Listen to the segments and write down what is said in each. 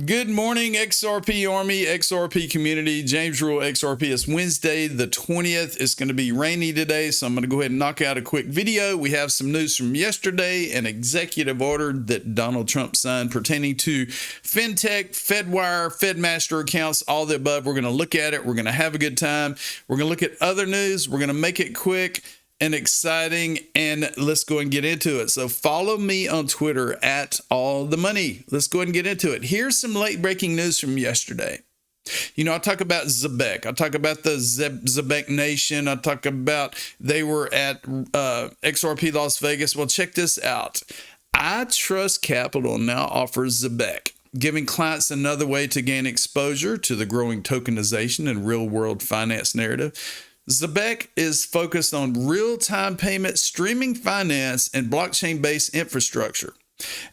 Good morning, XRP Army, XRP community, James Rule, XRP. It's Wednesday, the 20th. It's going to be rainy today, so I'm going to go ahead and knock out a quick video. We have some news from yesterday, an executive order that Donald Trump signed pertaining to FinTech, FedWire, FedMaster accounts, all the above. We're going to look at it. We're going to have a good time. We're going to look at other news. We're going to make it quick and exciting, and let's go and get into it. So follow me on Twitter at All the Money. Let's go ahead and get into it. Here's some late breaking news from yesterday. You know, I talk about Zebec. I talk about the Zebec Nation. I talk about they were at XRP Las Vegas. Well, check this out. iTrustCapital now offers Zebec, giving clients another way to gain exposure to the growing tokenization and real-world finance narrative. Zebec is focused on real-time payment, streaming finance, and blockchain-based infrastructure.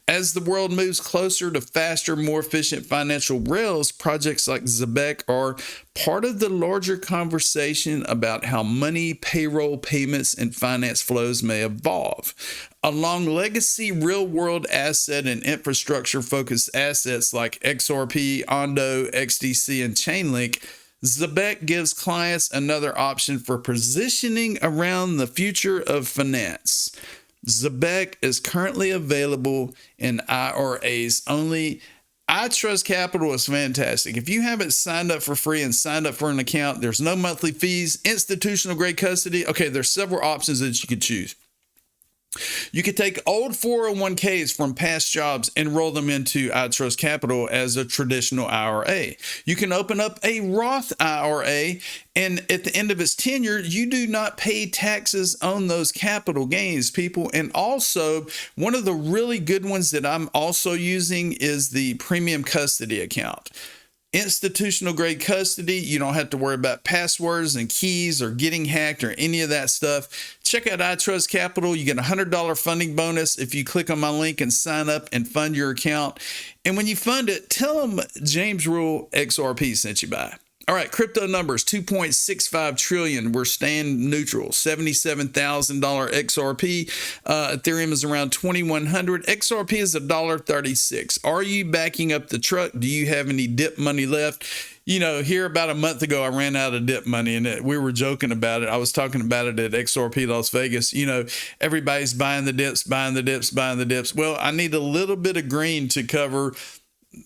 As the world moves closer to faster, more efficient financial rails, projects like Zebec are part of the larger conversation about how money, payroll, payments, and finance flows may evolve. Along legacy real-world asset and infrastructure-focused assets like XRP, Ondo, XDC, and Chainlink, Zebec gives clients another option for positioning around the future of finance. Zebec is currently available in IRAs only. iTrustCapital is fantastic. If you haven't signed up for free and signed up for an account, there's no monthly fees, institutional grade custody. Okay, there's several options that you could choose. You could take old 401ks from past jobs and roll them into iTrustCapital as a traditional IRA. You can open up a Roth IRA, and at the end of its tenure, you do not pay taxes on those capital gains, people. And also, one of the really good ones that I'm also using is the premium custody account. Institutional grade custody, you don't have to worry about passwords and keys or getting hacked or any of that stuff. Check out iTrustCapital. You get a $100 funding bonus if you click on my link and sign up and fund your account. And when you fund it, tell them James Rule XRP sent you by. All right, crypto numbers, 2.65 trillion. We're staying neutral. $77,000 XRP. Ethereum is around 2,100. XRP is $1.36. Are you backing up the truck? Do you have any dip money left? You know, here about a month ago, I ran out of dip money, and we were joking about it. I was talking about it at XRP Las Vegas. You know, everybody's buying the dips, buying the dips, buying the dips. Well, I need a little bit of green to cover,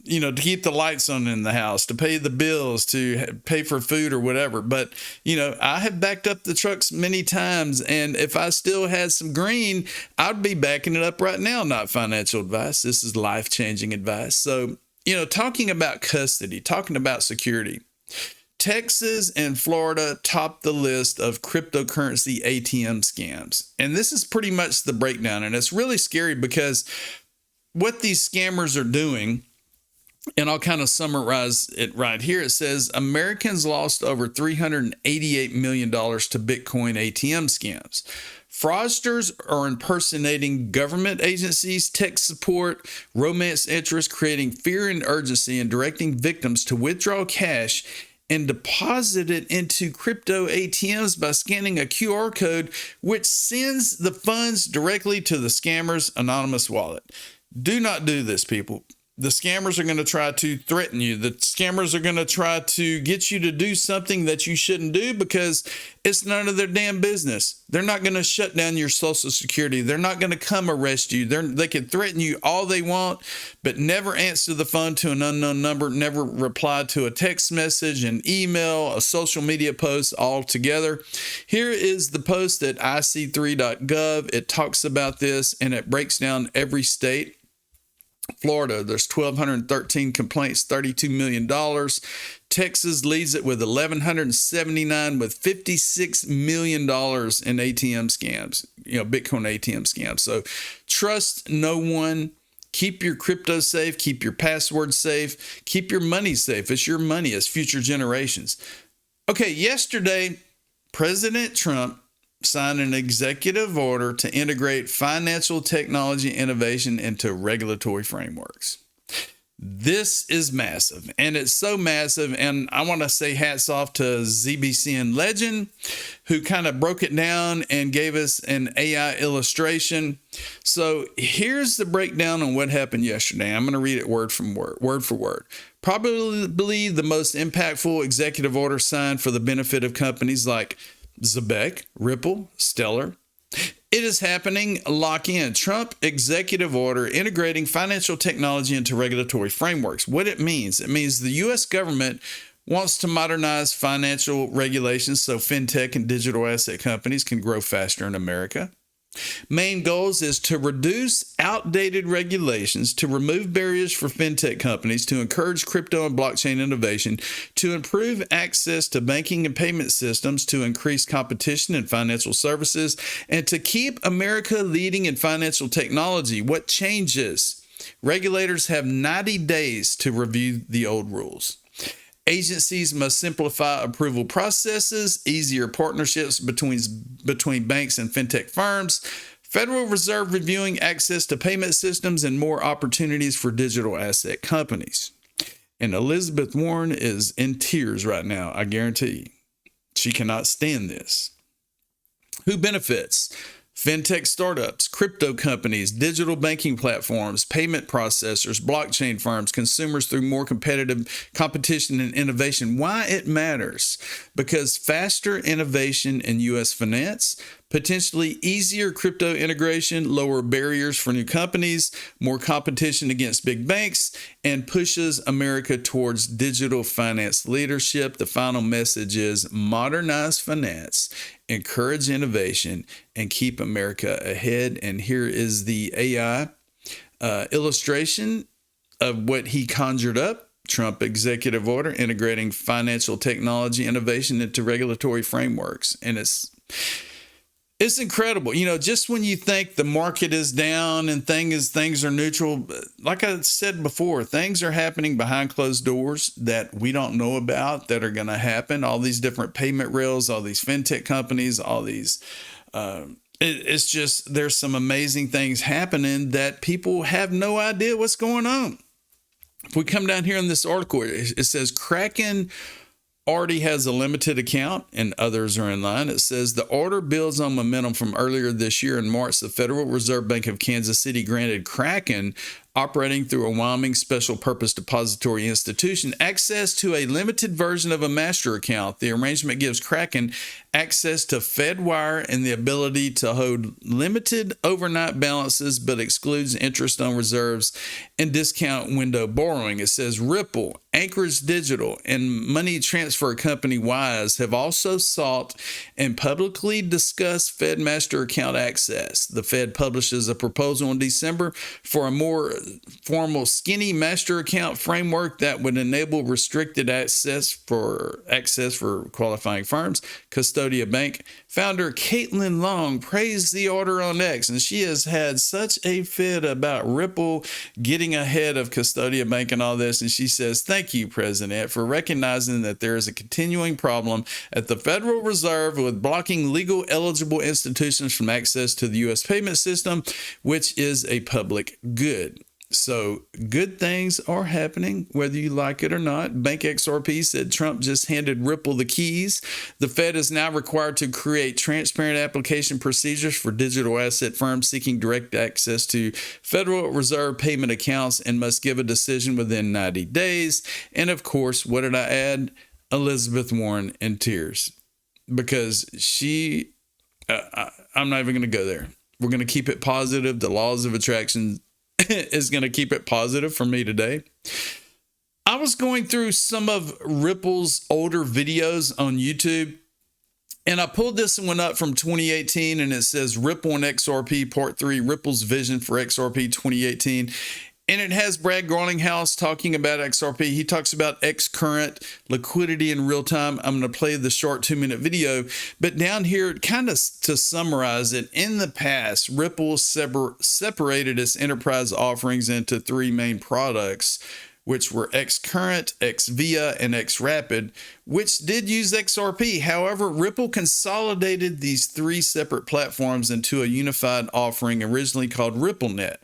you know, to keep the lights on in the house, to pay the bills, to pay for food or whatever. But, you know, I have backed up the trucks many times, and if I still had some green, I'd be backing it up right now. Not financial advice. This is life-changing advice. So, you know, talking about custody, talking about security, Texas and Florida top the list of cryptocurrency ATM scams. And this is pretty much the breakdown. And it's really scary because what these scammers are doing, and I'll kind of summarize it right here. It says Americans lost over $388 million to Bitcoin ATM scams. Fraudsters are impersonating government agencies, tech support, romance interests, creating fear and urgency, and directing victims to withdraw cash and deposit it into crypto ATMs by scanning a QR code, which sends the funds directly to the scammer's anonymous wallet. Do not do this, people. The scammers are going to try to threaten you. The scammers are going to try to get you to do something that you shouldn't do because it's none of their damn business. They're not going to shut down your Social Security. They're not going to come arrest you. They can threaten you all they want, but never answer the phone to an unknown number, never reply to a text message, an email, a social media post altogether. Here is the post at ic3.gov. It talks about this, and it breaks down every state. Florida, there's 1,213 complaints, $32 million. Texas leads it with 1,179 with $56 million in ATM scams, you know, Bitcoin ATM scams. So trust no one. Keep your crypto safe. Keep your password safe. Keep your money safe. It's your money. It's future generations. Okay, yesterday, President Trump signed an executive order to integrate financial technology innovation into regulatory frameworks. This is massive, and it's so massive. And I want to say hats off to ZBCN Legend, who kind of broke it down and gave us an AI illustration. So here's the breakdown on what happened yesterday. I'm going to read it word for word. Probably the most impactful executive order signed for the benefit of companies like Zebec, Ripple, Stellar. It is happening. Lock in. Trump executive order integrating financial technology into regulatory frameworks. What it means the U.S. government wants to modernize financial regulations so fintech and digital asset companies can grow faster in America. Main goals is to reduce outdated regulations, to remove barriers for fintech companies, to encourage crypto and blockchain innovation, to improve access to banking and payment systems, to increase competition in financial services, and to keep America leading in financial technology. What changes? Regulators have 90 days to review the old rules. Agencies must simplify approval processes, easier partnerships between banks and fintech firms, Federal Reserve reviewing access to payment systems, and more opportunities for digital asset companies. And Elizabeth Warren is in tears right now, I guarantee you. She cannot stand this. Who benefits? Fintech startups, crypto companies, digital banking platforms, payment processors, blockchain firms, consumers through more competitive competition and innovation. Why it matters? Because faster innovation in U.S. finance, potentially easier crypto integration, lower barriers for new companies, more competition against big banks, and pushes America towards digital finance leadership. The final message is modernize finance, encourage innovation, and keep America ahead. And here is the AI illustration of what he conjured up. Trump executive order integrating financial technology innovation into regulatory frameworks. And it's incredible. You know, just when you think the market is down and things are neutral, like I said before, things are happening behind closed doors that we don't know about that are going to happen. All these different payment rails, all these fintech companies, all these, it's just, there's some amazing things happening that people have no idea what's going on. If we come down here in this article, it says Kraken already has a limited account and others are in line. It says the order builds on momentum from earlier this year. In March, the Federal Reserve Bank of Kansas City granted Kraken, operating through a Wyoming special purpose depository institution, access to a limited version of a master account. The arrangement gives Kraken access to FedWire and the ability to hold limited overnight balances, but excludes interest on reserves and discount window borrowing. It says Ripple, Anchorage Digital, and money transfer company Wise have also sought and publicly discussed Fed master account access. The Fed publishes a proposal in December for a more formal skinny master account framework that would enable restricted access for qualifying firms. Custodia Bank founder Caitlin Long praised the order on X, and she has had such a fit about Ripple getting ahead of Custodia Bank and all this. And she says, "Thank you, President, for recognizing that there is a continuing problem at the Federal Reserve with blocking legal eligible institutions from access to the U.S. payment system, which is a public good." So good things are happening, whether you like it or not. Bank XRP said Trump just handed Ripple the keys. The Fed is now required to create transparent application procedures for digital asset firms seeking direct access to Federal Reserve payment accounts and must give a decision within 90 days. And of course, what did I add? Elizabeth Warren in tears, because I'm not even going to go there. We're going to keep it positive. The laws of attraction is going to keep it positive for me today. I was going through some of Ripple's older videos on YouTube, and I pulled this one up from 2018, and it says Ripple and XRP Part 3, Ripple's Vision for XRP 2018. And it has Brad Garlinghouse talking about XRP. He talks about X-current, liquidity in real time. I'm going to play the short 2-minute video. But down here, kind of to summarize it, in the past, Ripple separated its enterprise offerings into 3 main products, which were X-current, XVIA, and XRapid, which did use XRP. However, Ripple consolidated these 3 separate platforms into a unified offering originally called RippleNet.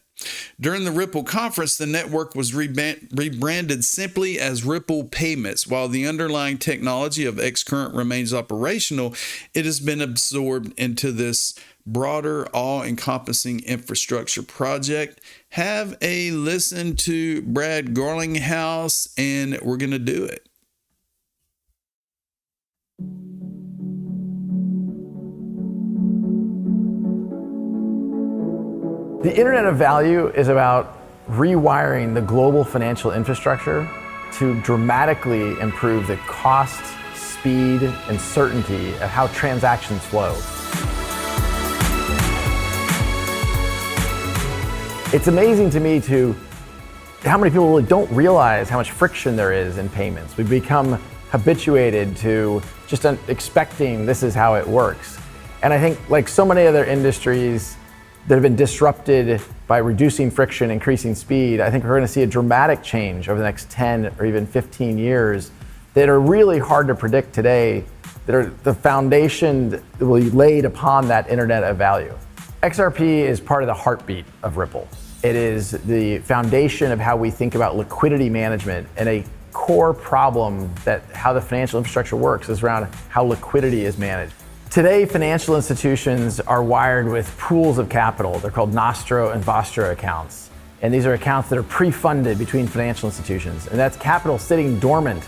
During the Ripple conference, the network was rebranded simply as Ripple Payments. While the underlying technology of Xcurrent remains operational, it has been absorbed into this broader, all-encompassing infrastructure project. Have a listen to Brad Garlinghouse, and we're going to do it. The Internet of Value is about rewiring the global financial infrastructure to dramatically improve the cost, speed, and certainty of how transactions flow. It's amazing to me how many people really don't realize how much friction there is in payments. We've become habituated to just expecting this is how it works. And I think, like so many other industries that have been disrupted by reducing friction, increasing speed, I think we're going to see a dramatic change over the next 10 or even 15 years that are really hard to predict today, that are the foundation that will be laid upon that Internet of Value. XRP is part of the heartbeat of Ripple. It is the foundation of how we think about liquidity management, and a core problem that how the financial infrastructure works is around how liquidity is managed. Today, financial institutions are wired with pools of capital. They're called Nostro and Vostro accounts. And these are accounts that are pre-funded between financial institutions. And that's capital sitting dormant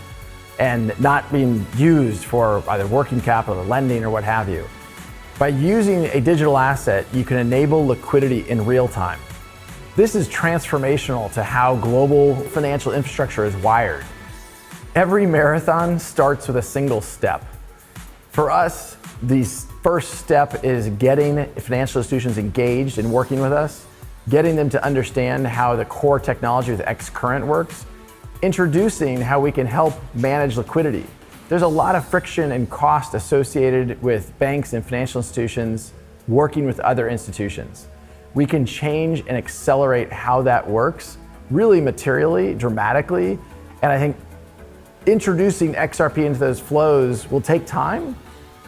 and not being used for either working capital or lending or what have you. By using a digital asset, you can enable liquidity in real time. This is transformational to how global financial infrastructure is wired. Every marathon starts with a single step. For us, the first step is getting financial institutions engaged and working with us, getting them to understand how the core technology with Xcurrent works, introducing how we can help manage liquidity. There's a lot of friction and cost associated with banks and financial institutions working with other institutions. We can change and accelerate how that works really materially, dramatically, and I think introducing XRP into those flows will take time,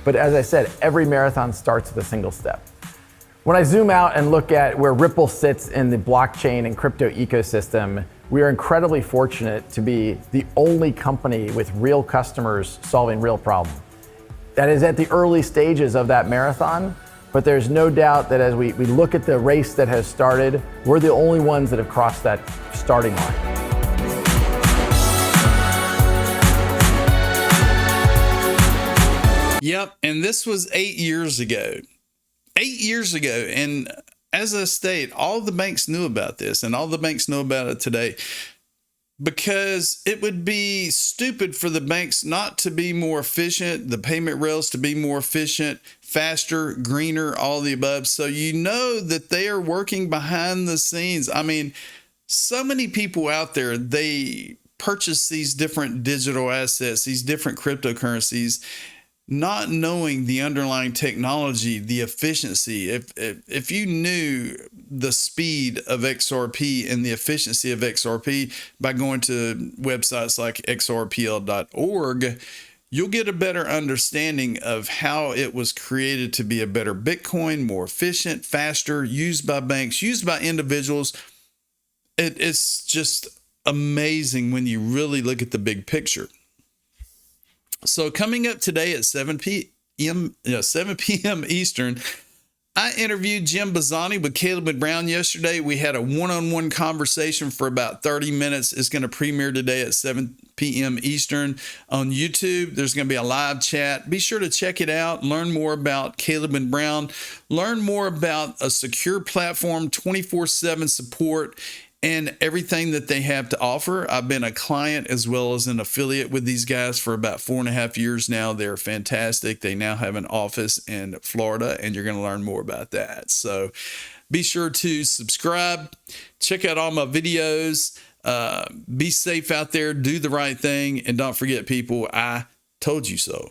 but as I said, every marathon starts with a single step. When I zoom out and look at where Ripple sits in the blockchain and crypto ecosystem, we are incredibly fortunate to be the only company with real customers solving real problems. That is at the early stages of that marathon, but there's no doubt that as we look at the race that has started, we're the only ones that have crossed that starting line. Yep, and this was 8 years ago. 8 years ago, and as I state, all the banks knew about this, and all the banks know about it today, because it would be stupid for the banks not to be more efficient, the payment rails to be more efficient, faster, greener, all the above. So you know that they are working behind the scenes. I mean, so many people out there, they purchase these different digital assets, these different cryptocurrencies, not knowing the underlying technology, the efficiency. If you knew the speed of XRP and the efficiency of XRP by going to websites like xrpl.org, you'll get a better understanding of how it was created to be a better Bitcoin, more efficient, faster, used by banks, used by individuals. It's just amazing when you really look at the big picture. So coming up today at 7 p.m. Eastern, I interviewed Jim Bazzani with Caleb Brown yesterday. We had a one-on-one conversation for about 30 minutes. It's going to premiere today at 7 p.m. Eastern on YouTube. There's going to be a live chat. Be sure to check it out. Learn more about Caleb and Brown. Learn more about a secure platform, 24/7 support, and everything that they have to offer. I've been a client as well as an affiliate with these guys for about 4.5 years now. They're fantastic. They now have an office in Florida, and you're going to learn more about that. So be sure to subscribe, check out all my videos, be safe out there, do the right thing, and don't forget, people, I told you so.